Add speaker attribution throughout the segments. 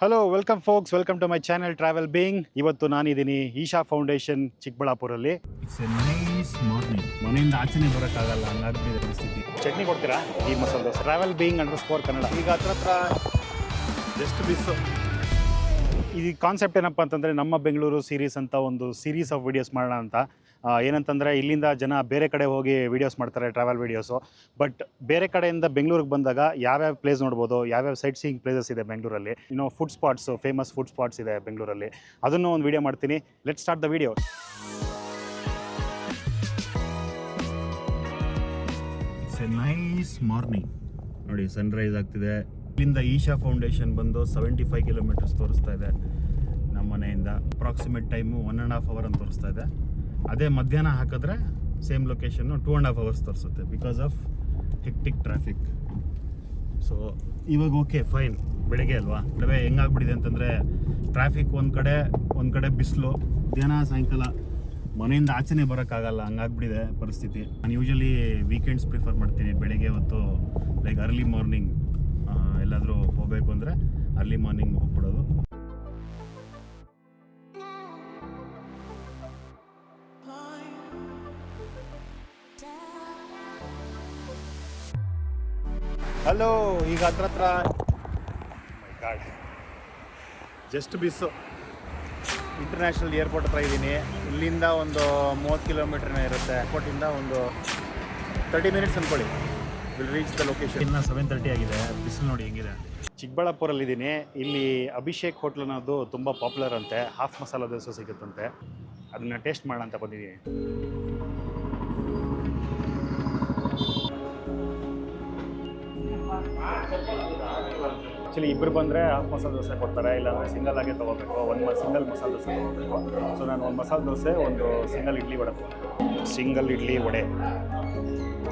Speaker 1: Hello welcome folks, welcome to my channel travel being. ಇವತ್ತು ನಾನಿದ್ದೀನಿ Isha foundation ಚಿಕ್ಕಬಳ್ಳಾಪುರಲ್ಲಿ.
Speaker 2: It's a nice morning. ಮನೆಯಿಂದ ಆಚೆನೆ ಬರೋಕ್ಕಾಗಲ್ಲ, ಹಂಗಾಗ್ಬಿಟ್ಟಿದೆ ಪರಿಸ್ಥಿತಿ.
Speaker 1: ಚಟ್ನಿ ಕೊಡ್ತೀರಾ? ಈ ಮಸಾಲೆ ದೋಸೆ ಟ್ರಾವೆಲ್ ಬೀಯಿಂಗ್ _ ಕನ್ನಡ. ಈಗ ಹತ್ರ ಜಸ್ಟ್ ಬಿಸ್ಸು. ಈ ಕಾನ್ಸೆಪ್ಟ್ ಏನಪ್ಪ ಅಂತಂದರೆ, ನಮ್ಮ ಬೆಂಗಳೂರು ಸೀರೀಸ್ ಅಂತ ಒಂದು ಸೀರೀಸ್ ಆಫ್ ವೀಡಿಯೋಸ್ ಮಾಡೋಣ ಅಂತ. ಏನಂತಂದರೆ, ಇಲ್ಲಿಂದ ಜನ ಬೇರೆ ಕಡೆ ಹೋಗಿ ವೀಡಿಯೋಸ್ ಮಾಡ್ತಾರೆ, ಟ್ರಾವೆಲ್ ವೀಡಿಯೋಸು. ಬಟ್ ಬೇರೆ ಕಡೆಯಿಂದ ಬೆಂಗಳೂರಿಗೆ ಬಂದಾಗ ಯಾವ್ಯಾವ ಪ್ಲೇಸ್ ನೋಡ್ಬೋದು, ಯಾವ್ಯಾವ ಸೈಟ್ ಸೀಯಿಂಗ್ ಪ್ಲೇಸಸ್ ಇದೆ ಬೆಂಗಳೂರಲ್ಲಿ, food spots, famous food spots ಇದೆ ಬೆಂಗಳೂರಲ್ಲಿ, ಅದನ್ನು ಒಂದು ವೀಡಿಯೋ ಮಾಡ್ತೀನಿ. Let's start the video.
Speaker 2: It's a nice morning. ನೋಡಿ, ಸನ್ರೈಸ್ ಆಗ್ತಿದೆ. ಇಲ್ಲಿಂದ ಈಶಾ ಫೌಂಡೇಶನ್ ಬಂದು 75 ಕಿಲೋಮೀಟರ್ಸ್ ತೋರಿಸ್ತಾ ಇದೆ ನಮ್ಮ ಮನೆಯಿಂದ. ಅಪ್ರಾಕ್ಸಿಮೇಟ್ ಟೈಮು 1.5 ಅವರ್ ಅಂತ ತೋರಿಸ್ತಾ ಇದೆ. ಅದೇ ಮಧ್ಯಾಹ್ನ ಹಾಕಿದ್ರೆ ಸೇಮ್ ಲೊಕೇಶನ್ನು 2.5 ಅವರ್ಸ್ ತೋರಿಸುತ್ತೆ, because of hectic traffic. So ಇವಾಗ ಓಕೆ ಫೈನ್, ಬೆಳಗ್ಗೆ ಅಲ್ವಾ. ನಡುವೆ ಹೆಂಗಾಗ್ಬಿಟ್ಟಿದೆ ಅಂತಂದರೆ, ಟ್ರಾಫಿಕ್ ಒಂದು ಕಡೆ ಬಿಸಿಲು, ಮಧ್ಯಾಹ್ನ ಸಾಯಂಕಾಲ ಮನೆಯಿಂದ ಆಚೆನೆ ಬರೋಕ್ಕಾಗಲ್ಲ, ಹಂಗಾಗ್ಬಿಟ್ಟಿದೆ ಪರಿಸ್ಥಿತಿ. ನಾನು ಯೂಶಲಿ ವೀಕೆಂಡ್ಸ್ ಪ್ರಿಫರ್ ಮಾಡ್ತೀನಿ. ಬೆಳಗ್ಗೆ ಹೊತ್ತು ಲೈಕ್ ಅರ್ಲಿ ಮಾರ್ನಿಂಗ್ ಎಲ್ಲಾದರೂ ಹೋಗಬೇಕು ಅಂದರೆ ಅರ್ಲಿ ಮಾರ್ನಿಂಗ್ ಹೋಗ್ಬಿಡೋದು.
Speaker 1: ಹಲೋ, ಈಗ ಹತ್ರ ಮೈ ಗಾಡ್, ಜಸ್ಟ್ ಬಿಸ್ಸು. ಇಂಟರ್ನ್ಯಾಷನಲ್ ಏರ್ಪೋರ್ಟ್ ಹತ್ರ ಇದ್ದೀನಿ. ಇಲ್ಲಿಂದ ಒಂದು 30 ಕಿಲೋಮೀಟರ್ನೇ ಇರುತ್ತೆ. ಏರ್ಪೋರ್ಟಿಂದ ಒಂದು 30 ಮಿನಿಟ್ಸ್ ಅಂದ್ಕೊಳ್ಳಿ, ವಿಲ್ ರೀಚ್ ದ ಲೊಕೇಶನ್.
Speaker 2: ಇನ್ನು 7:30 ಆಗಿದೆ. ಬಿಸಿಲು ನೋಡಿ ಹೆಂಗಿದೆ.
Speaker 1: ಚಿಕ್ಕಬಳ್ಳಾಪುರಲ್ಲಿದ್ದೀನಿ. ಇಲ್ಲಿ ಅಭಿಷೇಕ್ ಹೋಟ್ಲ್ ಅನ್ನೋದು ತುಂಬ ಪಾಪ್ಯುಲರ್ ಅಂತೆ. ಹಾಫ್ ಮಸಾಲ ದೋಸೆ ಸಿಗುತ್ತಂತೆ, ಅದನ್ನು ಟೇಸ್ಟ್ ಮಾಡೋಣ ಅಂತ ಬಂದಿದ್ದೀನಿ. ಆ್ಯಕ್ಚುಲಿ ಇಬ್ಬರು ಬಂದರೆ ಹಾಫ್ ಮಸಾಲೆ ದೋಸೆ ಕೊಡ್ತಾರೆ, ಇಲ್ಲಾಂದರೆ ಸಿಂಗಲ್ ಆಗೇ ತೊಗೋಬೇಕು. ಸಿಂಗಲ್ ಮಸಾಲೆ ದೋಸೆ ತೊಗೋಬೇಕು. ಸೊ ನಾನು ಒಂದು ಮಸಾಲೆ ದೋಸೆ, ಒಂದು ಸಿಂಗಲ್ ಇಡ್ಲಿ ವಡೆ. ಸಿಂಗಲ್ ಇಡ್ಲಿ ವಡೆ.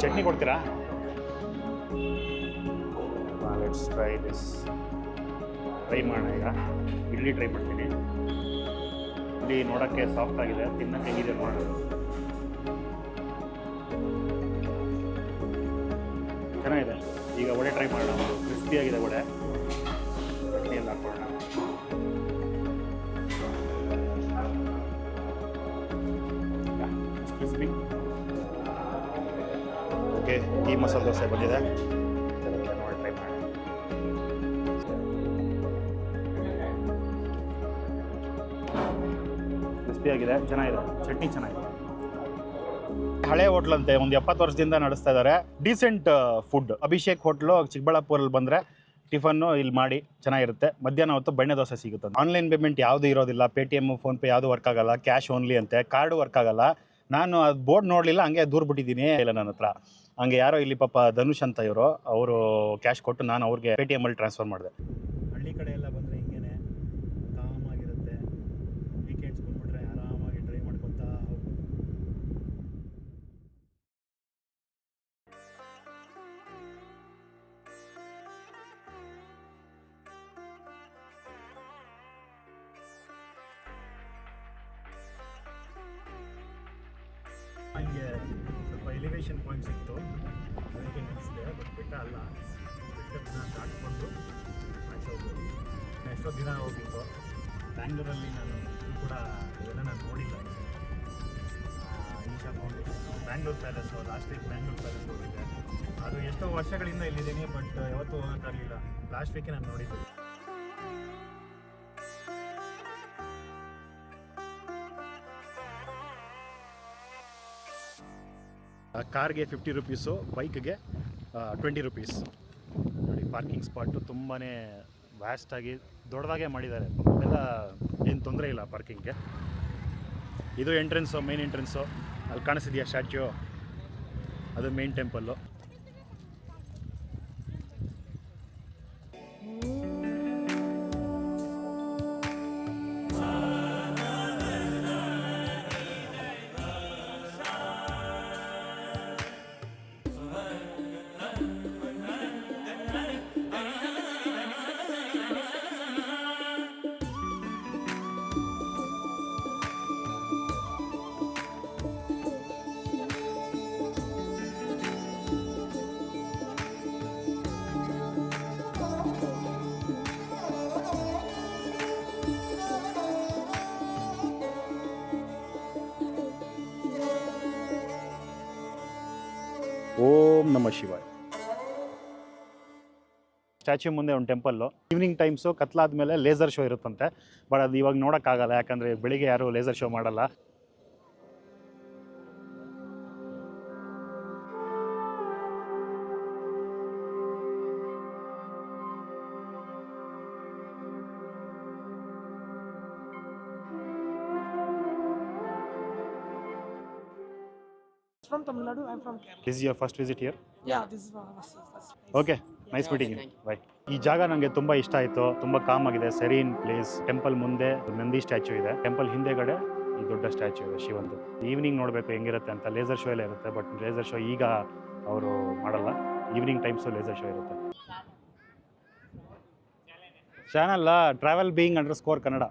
Speaker 1: ಚಟ್ನಿ ಕೊಡ್ತೀರಾ? Let's try this. ಟ್ರೈ ಮಾಡೋಣ. ಈಗ ಇಡ್ಲಿ ಟ್ರೈ ಮಾಡ್ತೀನಿ. ಇಡ್ಲಿ ನೋಡೋಕ್ಕೆ ಸಾಫ್ಟ್ ಆಗಿದೆ, ತಿನ್ನೋಕ್ಕೆ ಹೇಗಿದೆ ಮಾಡೋದು. ಚೆನ್ನಾಗಿದೆ. ಈಗ ವಡೆ ಟ್ರೈ ಮಾಡೋಣ. ಕ್ರಿಸ್ಪಿಯಾಗಿದೆ ವಡೆ. ಚಟ್ನಿಯಲ್ಲಿ ಹಾಕೊಳ್ಳೋಣ. ಕ್ರಿಸ್ಪಿ. ಓಕೆ, ಈ ಮಸಾಲೆ ದೋಸೆ ಬಂದಿದೆ. ನೋಡಿ ಟ್ರೈ ಮಾಡೋಣ. ಕ್ರಿಸ್ಪಿಯಾಗಿದೆ, ಚೆನ್ನಾಗಿದೆ. ಚಟ್ನಿ ಚೆನ್ನಾಗಿದೆ. ಹಳೆ ಹೋಟ್ಲಂತೆ, ಒಂದು 70 ವರ್ಷದಿಂದ ನಡೆಸ್ತಾ ಇದ್ದಾರೆ. Decent food. ಅಭಿಷೇಕ್ ಹೋಟ್ಲು ಚಿಕ್ಕಬಳ್ಳಾಪುರಲ್ಲಿ ಬಂದರೆ ಟಿಫನ್ನು ಇಲ್ಲಿ ಮಾಡಿ ಚೆನ್ನಾಗಿರುತ್ತೆ. ಮಧ್ಯಾಹ್ನ ಹೊತ್ತು ಬೆಣ್ಣೆ ದೋಸೆ ಸಿಗುತ್ತೆ. ಆನ್ಲೈನ್ ಪೇಮೆಂಟ್ ಯಾವುದೂ ಇರೋದಿಲ್ಲ. ಪೇಟಿಎಮ್, ಫೋನ್ಪೇ ಯಾವುದು ವರ್ಕ್ ಆಗಲ್ಲ. ಕ್ಯಾಶ್ ಓನ್ಲಿ ಅಂತೆ. ಕಾರ್ಡು ವರ್ಕ್ ಆಗಲ್ಲ. ನಾನು ಅದು ಬೋರ್ಡ್ ನೋಡಲಿಲ್ಲ, ಹಂಗೆ ದೂರ ಬಿಟ್ಟಿದ್ದೀನಿ. ಇಲ್ಲ ನನ್ನ ಹತ್ರ ಹಂಗೆ ಯಾರೋ ಇಲ್ಲಿ ಪಾಪ ಧನುಷ್ ಅಂತ ಇವರು, ಅವರು ಕ್ಯಾಶ್ ಕೊಟ್ಟು ನಾನು ಅವ್ರಿಗೆ ಪೇಟಿಎಮ್ಮಲ್ಲಿ ಟ್ರಾನ್ಸ್ಫರ್ ಮಾಡಿದೆ.
Speaker 2: ಹಳ್ಳಿ ಕಡೆ ಎಲ್ಲ ಬಂದರೆ ಹಿಂಗೇನೆ ಕಾಮಾಗಿರುತ್ತೆ. ವೀಕೆಂಡ್ಸ್ ಬಂದುಬಿಟ್ರೆ ಆರಾಮಾಗಿ ಡ್ರೈವ್ ಮಾಡ್ಕೊತಾ ಹೋಗ್ಬೋದು. ಹಂಗೆ ಸ್ವಲ್ಪ ಎಲಿವೇಶನ್ ಪಾಯಿಂಟ್ ಸಿಕ್ತು, ಅದಕ್ಕೆ ನಿಲ್ಲಿಸಿದೆ. ಬಟ್ ಬೆಟ್ಟ ಅಲ್ಲ, ಬೆಟ್ಟದನ್ನ ದಾಟ್ಕೊಂಡು ಆಚೆ ಹೋಗ್ಬೋದು. ಎಷ್ಟೋ ದಿನ ಹೋಗಿತ್ತು. ಬ್ಯಾಂಗ್ಳೂರಲ್ಲಿ ನಾನು ಕೂಡ ಇದೆಲ್ಲ ನಾನು ನೋಡಿಲ್ಲ. Isha foundation, Bangalore palace, last week Bangalore palace ಹೋಗಿದ್ದೆ. ಅದು ಎಷ್ಟೋ ವರ್ಷಗಳಿಂದ ಇಲ್ಲಿದ್ದೀನಿ, ಬಟ್ ಯಾವತ್ತೂ ಹೋಗೋಕ್ಕಾಗಲಿಲ್ಲ. ಲಾಸ್ಟ್ ವೀಕೆ ನಾನು ನೋಡಿದ್ದೆ.
Speaker 1: ಕಾರ್ಗೆ 50 ರುಪೀಸು, ಬೈಕ್ಗೆ 20 ರುಪೀಸ್. ನೋಡಿ, ಪಾರ್ಕಿಂಗ್ ಸ್ಪಾಟು ತುಂಬಾ ವ್ಯಾಸ್ಟಾಗಿ ದೊಡ್ಡದಾಗೆ ಮಾಡಿದ್ದಾರೆ. ಎಲ್ಲ ಏನು ತೊಂದರೆ ಇಲ್ಲ ಪಾರ್ಕಿಂಗ್ಗೆ. ಇದು ಎಂಟ್ರೆನ್ಸು, ಮೇನ್ ಎಂಟ್ರೆನ್ಸು. ಅಲ್ಲಿ ಕಾಣಿಸಿದೆಯಾ ಸ್ಟ್ಯಾಚ್ಯೂ, ಅದು ಮೇನ್ ಟೆಂಪಲ್ಲು. ಓಂ ನಮಃ ಶಿವಾಯ. ಸ್ಟ್ಯಾಚ್ಯೂ ಮುಂದೆ ಒಂದು ಟೆಂಪಲ್ಲು. ಈವ್ನಿಂಗ್ ಟೈಮ್ಸು ಕತ್ಲಾದ್ಮೇಲೆ ಲೇಸರ್ ಶೋ ಇರುತ್ತಂತೆ. ಬಟ್ ಅದು ಇವಾಗ ನೋಡೋಕ್ಕಾಗಲ್ಲ, ಯಾಕಂದರೆ ಬೆಳಿಗ್ಗೆ ಯಾರೂ ಲೇಸರ್ ಶೋ ಮಾಡಲ್ಲ.
Speaker 3: From Tamil Nadu, I'm from Kerala.
Speaker 1: This is your first visit here?
Speaker 3: Yeah, this is first.
Speaker 1: Okay, nice meeting you. Bye. ಈ ಜಾಗ ನನಗೆ ತುಂಬ ಇಷ್ಟ ಆಯಿತು. ತುಂಬ ಕಾಮ್ ಆಗಿದೆ, ಸೆರೀನ್ ಪ್ಲೇಸ್. ಟೆಂಪಲ್ ಮುಂದೆ ನಂದಿ ಸ್ಟ್ಯಾಚ್ಯೂ ಇದೆ, ಟೆಂಪಲ್ ಹಿಂದೆಗಡೆ ಈ ದೊಡ್ಡ ಸ್ಟ್ಯಾಚ್ಯೂ ಇದೆ ಶಿವಂದು. ಈವ್ನಿಂಗ್ ನೋಡಬೇಕು ಹೆಂಗಿರುತ್ತೆ ಅಂತ. ಲೇಸರ್ ಶೋ ಎಲ್ಲ ಇರುತ್ತೆ, ಬಟ್ ಲೇಸರ್ ಶೋ ಈಗ ಅವರು ಮಾಡಲ್ಲ. ಈವ್ನಿಂಗ್ ಟೈಮ್ಸು ಲೇಸರ್ ಶೋ ಇರುತ್ತೆ. Channel travel being _ Kannada.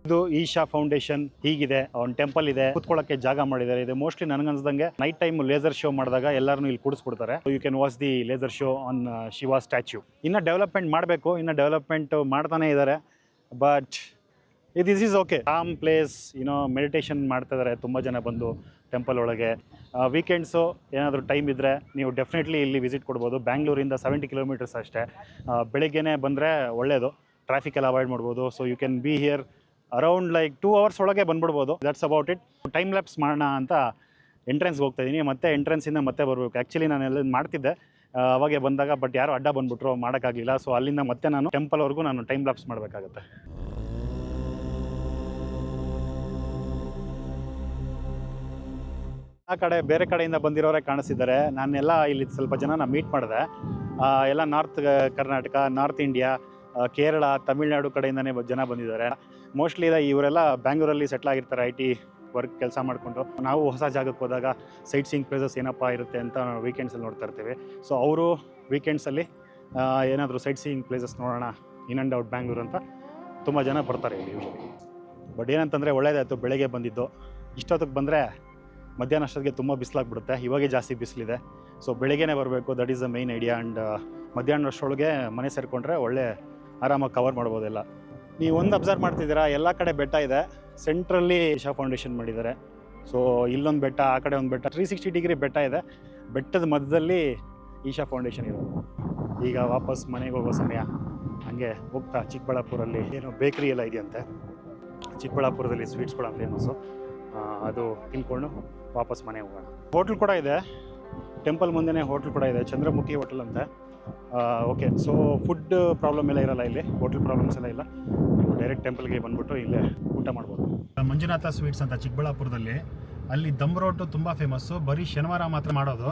Speaker 1: ಇದು ಈಶಾ ಫೌಂಡೇಶನ್ ಹೀಗಿದೆ. ಒಂದು ಟೆಂಪಲ್ ಇದೆ, ಕೂತ್ಕೊಳ್ಳೋಕ್ಕೆ ಜಾಗ ಮಾಡಿದ್ದಾರೆ. ಇದು ಮೋಸ್ಟ್ಲಿ ನನಗನ್ಸ್ದಂಗೆ ನೈಟ್ ಟೈಮ್ ಲೇಸರ್ ಶೋ ಮಾಡಿದಾಗ ಎಲ್ಲರೂ ಇಲ್ಲಿ ಕೂಡಿಸ್ಬಿಡ್ತಾರೆ. You can watch the laser show on Shiva statue. ಇನ್ನು ಡೆವಲಪ್ಮೆಂಟ್ ಮಾಡಬೇಕು, ಇನ್ನು ಡೆವಲಪ್ಮೆಂಟ್ ಮಾಡ್ತಾನೆ ಇದ್ದಾರೆ. But this is okay, calm place. Meditation ಮಾಡ್ತಾ ಇದ್ದಾರೆ ತುಂಬ ಜನ ಬಂದು ಟೆಂಪಲ್ ಒಳಗೆ. ವೀಕೆಂಡ್ಸು ಏನಾದರೂ ಟೈಮ್ ಇದ್ದರೆ ನೀವು ಡೆಫಿನೆಟ್ಲಿ ಇಲ್ಲಿ ವಿಸಿಟ್ ಕೊಡ್ಬೋದು. ಬ್ಯಾಂಗ್ಳೂರಿಂದ 70 ಕಿಲೋಮೀಟರ್ಸ್ ಅಷ್ಟೇ. ಬೆಳಿಗ್ಗೆನೇ ಬಂದರೆ ಒಳ್ಳೆಯದು, ಟ್ರಾಫಿಕ್ ಎಲ್ಲ ಅವಾಯ್ಡ್ ಮಾಡ್ಬೋದು. So you can be here around like 2 hours ಒಳಗೆ ಬಂದ್ಬಿಡ್ಬೋದು. That's about it. Time lapse ಮಾಡೋಣ ಅಂತ ಎಂಟ್ರೆನ್ಸ್ಗೆ ಹೋಗ್ತಾ ಇದ್ದೀನಿ. ಮತ್ತೆ ಎಂಟ್ರೆನ್ಸಿಂದ ಮತ್ತೆ ಬರಬೇಕು. ಆ್ಯಕ್ಚುಲಿ ನಾನು ಎಲ್ಲ ಮಾಡ್ತಿದ್ದೆ ಅವಾಗೆ ಬಂದಾಗ, ಬಟ್ ಯಾರು ಅಡ್ಡ ಬಂದುಬಿಟ್ರು, ಮಾಡೋಕ್ಕಾಗಲಿಲ್ಲ. ಸೊ ಅಲ್ಲಿಂದ ಮತ್ತೆ ನಾನು ಟೆಂಪಲ್ವರೆಗೂ ನಾನು ಟೈಮ್ ಲ್ಯಾಪ್ಸ್ ಮಾಡಬೇಕಾಗತ್ತೆ. ಆ ಕಡೆ ಬೇರೆ ಕಡೆಯಿಂದ ಬಂದಿರೋರೇ ಕಾಣಿಸ್ತಿದ್ದಾರೆ. ನಾನೆಲ್ಲ ಇಲ್ಲಿ ಸ್ವಲ್ಪ ಜನನ ಮೀಟ್ ಮಾಡಿದೆ. ಎಲ್ಲ north Karnataka, north India, Kerala, Tamil Nadu ಕಡೆಯಿಂದನೇ ಜನ ಬಂದಿದ್ದಾರೆ. ಮೋಸ್ಟ್ಲಿ ಇವರೆಲ್ಲ ಬ್ಯಾಂಗ್ಳೂರಲ್ಲಿ ಸೆಟ್ಲ್ ಆಗಿರ್ತಾರೆ, IT ವರ್ಕ್ ಕೆಲಸ ಮಾಡಿಕೊಂಡು. ನಾವು ಹೊಸ ಜಾಗಕ್ಕೆ ಹೋದಾಗ ಸೈಟ್ ಸೀಯಿಂಗ್ ಪ್ಲೇಸಸ್ ಏನಪ್ಪ ಇರುತ್ತೆ ಅಂತ ವೀಕೆಂಡ್ಸಲ್ಲಿ ನೋಡ್ತಾ ಇರ್ತೀವಿ. ಸೊ ಅವರು ವೀಕೆಂಡ್ಸಲ್ಲಿ ಏನಾದರೂ ಸೈಟ್ ಸೀಯಿಂಗ್ ಪ್ಲೇಸಸ್ ನೋಡೋಣ ಇನ್ ಆ್ಯಂಡ್ ಔಟ್ ಬ್ಯಾಂಗ್ಳೂರ್ ಅಂತ ತುಂಬ ಜನ ಬರ್ತಾರೆ ಇಲ್ಲಿ ಯೂಶಲಿ. ಬಟ್ ಏನಂತಂದರೆ ಒಳ್ಳೇದಾಯಿತು ಬೆಳಗ್ಗೆ ಬಂದಿದ್ದು. ಇಷ್ಟೊತ್ತಿಗೆ ಬಂದರೆ ಮಧ್ಯಾಹ್ನ ಅಷ್ಟೊತ್ತಿಗೆ ತುಂಬ ಬಿಸಿಲಾಗ್ಬಿಡುತ್ತೆ. ಇವಾಗೇ ಜಾಸ್ತಿ ಬಿಸಿಲಿದೆ. ಸೊ ಬೆಳಗ್ಗೆನೇ ಬರಬೇಕು, that is the main idea. And ಮಧ್ಯಾಹ್ನ ಅಷ್ಟರೊಳಗೆ ಮನೆ ಸೇರಿಕೊಂಡ್ರೆ ಒಳ್ಳೆ ಆರಾಮಾಗಿ ಕವರ್ ಮಾಡ್ಬೋದೆಲ್ಲ. ನೀವು ಒಂದು ಅಬ್ಸರ್ವ್ ಮಾಡ್ತಿದ್ದೀರಾ, ಎಲ್ಲ ಕಡೆ ಬೆಟ್ಟ ಇದೆ. ಸೆಂಟ್ರಲ್ಲಿ ಈಶಾ ಫೌಂಡೇಶನ್ ಮಾಡಿದ್ದಾರೆ. ಸೊ ಇಲ್ಲೊಂದು ಬೆಟ್ಟ, ಆ ಕಡೆ ಒಂದು ಬೆಟ್ಟ, 360 ಡಿಗ್ರಿ ಬೆಟ್ಟ ಇದೆ. ಬೆಟ್ಟದ ಮಧ್ಯದಲ್ಲಿ ಈಶಾ ಫೌಂಡೇಶನ್ ಇರೋದು. ಈಗ ವಾಪಸ್ ಮನೆಗೆ ಹೋಗೋ ಸಮಯ. ಹಾಗೆ ಹೋಗ್ತಾ ಚಿಕ್ಕಬಳ್ಳಾಪುರಲ್ಲಿ ಏನೋ ಬೇಕ್ರಿ ಎಲ್ಲ ಇದೆಯಂತೆ. ಚಿಕ್ಕಬಳ್ಳಾಪುರದಲ್ಲಿ ಸ್ವೀಟ್ಸ್ ಕೂಡ ಫೇಮಸ್ಸು. ಅದು ತಿನ್ಕೊಂಡು ವಾಪಸ್ ಮನೆಗೆ ಹೋಗೋಣ. ಹೋಟ್ಲ್ ಕೂಡ ಇದೆ, ಟೆಂಪಲ್ ಮುಂದೆನೇ ಹೋಟ್ಲ್ ಕೂಡ ಇದೆ, ಚಂದ್ರಮುಖಿ ಹೋಟೆಲ್ ಅಂತ. ಓಕೆ, ಸೊ ಫುಡ್ ಪ್ರಾಬ್ಲಮ್ ಎಲ್ಲ ಇರಲ್ಲ ಇಲ್ಲಿ, ಹೋಟೆಲ್ ಪ್ರಾಬ್ಲಮ್ಸ್ ಎಲ್ಲ ಇಲ್ಲ. ನೀವು ಡೈರೆಕ್ಟ್ ಟೆಂಪಲ್ಗೆ ಬಂದುಬಿಟ್ಟು ಇಲ್ಲೇ ಊಟ ಮಾಡ್ಬೋದು. ಮಂಜುನಾಥ ಸ್ವೀಟ್ಸ್ ಅಂತ ಚಿಕ್ಕಬಳ್ಳಾಪುರದಲ್ಲಿ, ಅಲ್ಲಿ ದಮ್ ರೋಟು ತುಂಬ ಫೇಮಸ್ಸು. ಬರೀ ಶನಿವಾರ ಮಾತ್ರ ಮಾಡೋದು.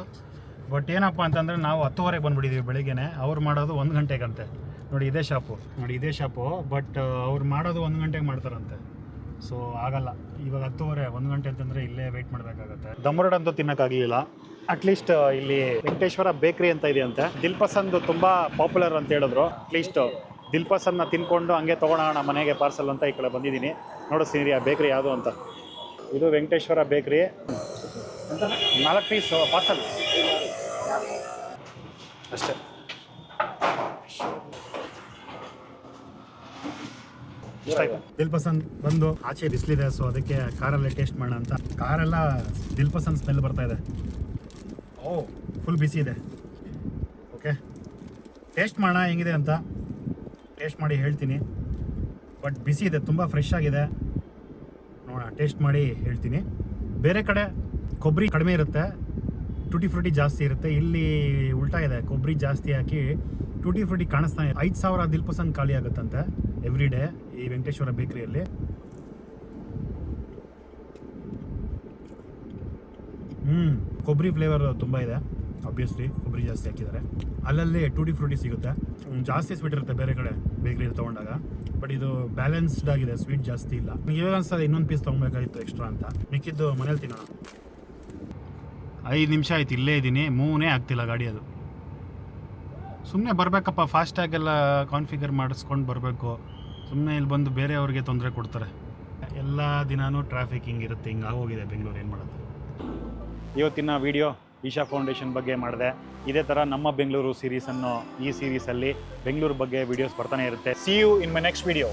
Speaker 1: ಬಟ್ ಏನಪ್ಪ ಅಂತಂದರೆ ನಾವು 10:30 ಬಂದುಬಿಟ್ಟಿದ್ದೀವಿ ಬೆಳಿಗ್ಗೆನೆ. ಅವ್ರು ಮಾಡೋದು 1 ಗಂಟೆಗಂತೆ. ನೋಡಿ ಇದೇ ಶಾಪು. ಬಟ್ ಅವ್ರು ಮಾಡೋದು 1 ಗಂಟೆಗೆ ಮಾಡ್ತಾರಂತೆ. ಸೊ ಆಗಲ್ಲ. ಇವಾಗ 10:30, 1 ಗಂಟೆ ಅಂತಂದರೆ ಇಲ್ಲೇ ವೆಯ್ಟ್ ಮಾಡಬೇಕಾಗತ್ತೆ. ದಮ್ ರೋಡ್ ಅಂತೂ ತಿನ್ನೋಕ್ಕಾಗಲಿಲ್ಲ. ಅಟ್ಲೀಸ್ಟ್ ಇಲ್ಲಿ ವೆಂಕಟೇಶ್ವರ ಬೇಕ್ರಿ ಅಂತ ಇದೆಯಂತೆ. ದಿಲ್ ಪಸಂದ್ ತುಂಬ ಪಾಪ್ಯುಲರ್ ಅಂತ ಹೇಳಿದ್ರು. ಅಟ್ಲೀಸ್ಟ್ ದಿಲ್ ಪಸಂದ್ನ ತಿನ್ಕೊಂಡು ಹಂಗೆ ತೊಗೊಳೋಣ ಮನೆಗೆ ಪಾರ್ಸಲ್ ಅಂತ ಈ ಕಡೆ ಬಂದಿದ್ದೀನಿ. ನೋಡಿಸ್ತೀನಿ ಆ ಬೇಕ್ರಿ ಯಾವುದು ಅಂತ. ಇದು ವೆಂಕಟೇಶ್ವರ ಬೇಕ್ರಿ. 4 ಪೀಸ್ ಪಾರ್ಸಲ್ ಅಷ್ಟೇ. ದಿಲ್ ಪಸಂದ್ ಬಂದು ಆಚೆ ಬಿಸಿಲಿದೆ, ಸೊ ಅದಕ್ಕೆ ಕಾರಲ್ಲೇ ಟೇಸ್ಟ್ ಮಾಡೋಣ ಅಂತ. ಕಾರೆಲ್ಲ ದಿಲ್ ಪಸಂದ್ ಸ್ಮೆಲ್ ಬರ್ತಾ ಇದೆ. ಫುಲ್ ಬಿಸಿ ಇದೆ. ಓಕೆ, ಟೇಸ್ಟ್ ಮಾಡೋಣ ಹೆಂಗಿದೆ ಅಂತ. ಟೇಸ್ಟ್ ಮಾಡಿ ಹೇಳ್ತೀನಿ. ಬಟ್ ಬಿಸಿ ಇದೆ, ತುಂಬ ಫ್ರೆಶ್ ಆಗಿದೆ. ನೋಡೋಣ, ಟೇಸ್ಟ್ ಮಾಡಿ ಹೇಳ್ತೀನಿ. ಬೇರೆ ಕಡೆ ಕೊಬ್ಬರಿ ಕಡಿಮೆ ಇರುತ್ತೆ, ಟೂಟಿ ಫ್ರೂಟಿ ಜಾಸ್ತಿ ಇರುತ್ತೆ. ಇಲ್ಲಿ ಉಲ್ಟಾ ಇದೆ, ಕೊಬ್ಬರಿ ಜಾಸ್ತಿ ಹಾಕಿ ಟೂಟಿ ಫ್ರೂಟಿ ಕಾಣಿಸ್ತಾನೆ. 5,000 ದಿಲ್ ಪಸಂದ್ ಖಾಲಿ ಆಗುತ್ತಂತೆ ಎವ್ರಿ ಡೇ ಈ ವೆಂಕಟೇಶ್ವರ ಬೇಕ್ರಿಯಲ್ಲಿ. ಕೊಬ್ಬರಿ ಫ್ಲೇವರ್ ತುಂಬ ಇದೆ. ಆಬ್ವಿಯಸ್ಲಿ ಕೊಬ್ಬರಿ ಜಾಸ್ತಿ ಹಾಕಿದ್ದಾರೆ. ಅಲ್ಲಲ್ಲಿ ಟೂಟಿ ಫ್ರೂಟಿ ಸಿಗುತ್ತೆ. ಜಾಸ್ತಿ ಸ್ವೀಟ್ ಇರುತ್ತೆ ಬೇರೆ ಕಡೆ ಬೇಕ್ರಿಯಲ್ಲಿ ತೊಗೊಂಡಾಗ. ಬಟ್ ಇದು ಬ್ಯಾಲೆನ್ಸ್ಡ್ ಆಗಿದೆ, ಸ್ವೀಟ್ ಜಾಸ್ತಿ ಇಲ್ಲ. ಇವಾಗ ಅನ್ಸ್ತದೆ ಇನ್ನೊಂದು ಪೀಸ್ ತೊಗೊಬೇಕಾಗಿತ್ತು ಎಕ್ಸ್ಟ್ರಾ ಅಂತ. ಮಿಕ್ಕಿದ್ದು ಮನೇಲಿ ತಿನ್ನೋಣ. 5 ನಿಮಿಷ ಆಯ್ತು ಇಲ್ಲೇ ಇದ್ದೀನಿ, ಮೂವೇ ಆಗ್ತಿಲ್ಲ ಗಾಡಿ. ಅದು ಸುಮ್ಮನೆ ಬರಬೇಕಪ್ಪ, ಫಾಸ್ಟ್ಯಾಗೆಲ್ಲ ಕಾನ್ಫಿಗರ್ ಮಾಡಿಸ್ಕೊಂಡು ಬರಬೇಕು. ಸುಮ್ಮನೆ ಇಲ್ಲಿ ಬಂದು ಬೇರೆಯವ್ರಿಗೆ ತೊಂದರೆ ಕೊಡ್ತಾರೆ. ಎಲ್ಲ ದಿನಾನೂ ಟ್ರಾಫಿಕ್ ಹಿಂಗಿರುತ್ತೆ, ಹಿಂಗೆ ಆಗೋಗಿದೆ ಬೆಂಗಳೂರು. ಏನು ಮಾಡೋದು? ಇವತ್ತಿನ ವಿಡಿಯೋ ಈಶಾ ಫೌಂಡೇಶನ್ ಬಗ್ಗೆ ಮಾಡಿದೆ. ಇದೇ ಥರ ನಮ್ಮ ಬೆಂಗಳೂರು ಸೀರೀಸನ್ನು, ಈ ಸೀರೀಸಲ್ಲಿ ಬೆಂಗಳೂರು ಬಗ್ಗೆ ವಿಡಿಯೋಸ್ ಬರ್ತಾನೆ ಇರುತ್ತೆ. See you in my next video.